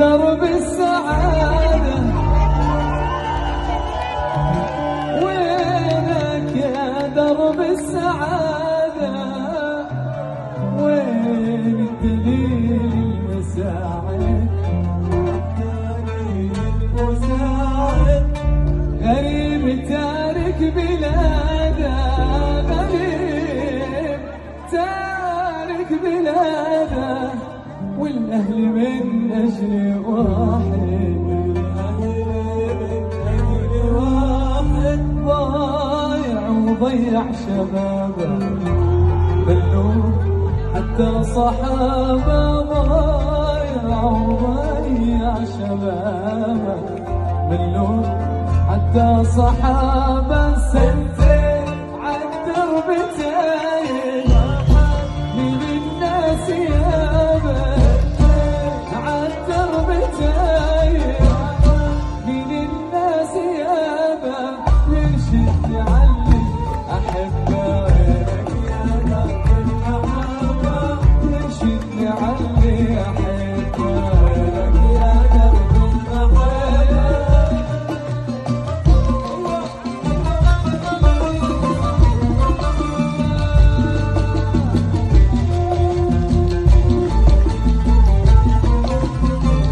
درب السعادة، وينك يا درب السعادة، وين الدليل المساعد، غريب تارك بلاده، غريب تارك بلاده، والأهل من أجل واحد، ضايع وضيع شبابه، بلوه حتى صحابه، ضايع وضيع شبابه، بلوه حتى صحابه.